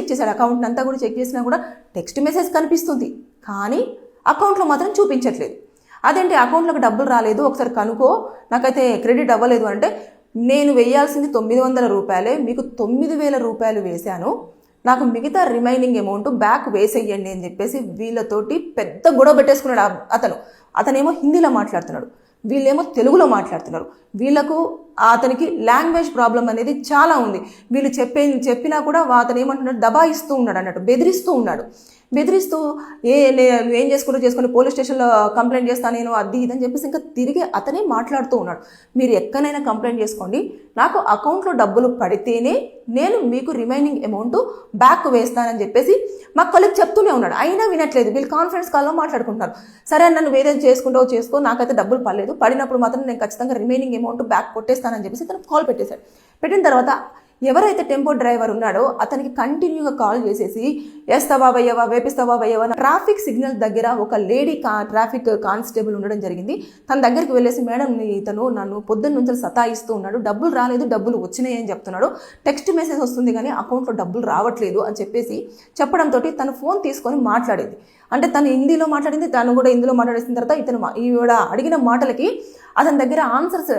ఇచ్చేసాడు. అకౌంట్ అంతా కూడా చెక్ చేసినా కూడా టెక్స్ట్ మెసేజ్ కనిపిస్తుంది, కానీ అకౌంట్లో మాత్రం చూపించట్లేదు. అదేంటి అకౌంట్లోకి డబ్బులు రాలేదు, ఒకసారి కనుక్కో, నాకైతే క్రెడిట్ అవ్వలేదు అంటే, నేను వేయాల్సింది 900 రూపాయలే, మీకు 9000 రూపాయలు వేశాను, నాకు మిగతా రిమైనింగ్ అమౌంట్ బ్యాక్ వేసేయండి అని చెప్పేసి వీళ్ళతోటి పెద్ద గొడవ పెట్టేసుకున్నాడు అతనేమో హిందీలో మాట్లాడుతున్నాడు, వీళ్ళేమో తెలుగులో మాట్లాడుతున్నారు. వీళ్ళకు అతనికి లాంగ్వేజ్ ప్రాబ్లం అనేది చాలా ఉంది. వీళ్ళు చెప్పినా కూడా అతను ఏమంటున్నాడు, దబాయిస్తూ ఉన్నాడు అన్నట్టు, బెదిరిస్తూ ఏం చేసుకుని పోలీస్ స్టేషన్లో కంప్లైంట్ చేస్తాను నేను, అది ఇదని చెప్పేసి ఇంకా తిరిగి అతనే మాట్లాడుతూ ఉన్నాడు. మీరు ఎక్కడైనా కంప్లైంట్ చేసుకోండి, నాకు అకౌంట్లో డబ్బులు పడితేనే నేను మీకు రిమైనింగ్ అమౌంట్ బ్యాక్ వేస్తానని చెప్పేసి మా కొలీగ్ చెప్తూనే ఉన్నాడు. అయినా వినట్లేదు. వీళ్ళు కాన్ఫరెన్స్ కాల్లో మాట్లాడుకుంటున్నారు. సరే నన్ను వేరేది చేసుకుంటావు చేసుకో, నాకైతే డబ్బులు పడలేదు, పడినప్పుడు మాత్రం నేను ఖచ్చితంగా రిమైనింగ్ అమౌంట్ బ్యాక్ కొట్టేస్తానని చెప్పేసి తను కాల్ పెట్టేశాడు. పెట్టిన తర్వాత ఎవరైతే టెంపో డ్రైవర్ ఉన్నాడో అతనికి కంటిన్యూగా కాల్ చేసేసి వేస్తావా భయ్యవా, వేపిస్తావా భయ్యవా, ట్రాఫిక్ సిగ్నల్ దగ్గర ఒక లేడీ ట్రాఫిక్ కానిస్టేబుల్ ఉండడం జరిగింది. తన దగ్గరికి వెళ్ళేసి, మేడం ఇతను నన్ను పొద్దున్న నుంచి సతాయిస్తూ ఉన్నాడు, డబ్బులు రాలేదు, డబ్బులు వచ్చినాయి అని చెప్తున్నాడు, టెక్స్ట్ మెసేజ్ వస్తుంది కానీ అకౌంట్లో డబ్బులు రావట్లేదు అని చెప్పేసి చెప్పడంతో తను ఫోన్ తీసుకొని మాట్లాడేది. అంటే తను హిందీలో మాట్లాడింది, తను కూడా హిందీలో మాట్లాడేసిన తర్వాత ఇతను ఈవిడ అడిగిన మాటలకి అతని దగ్గర ఆన్సర్స్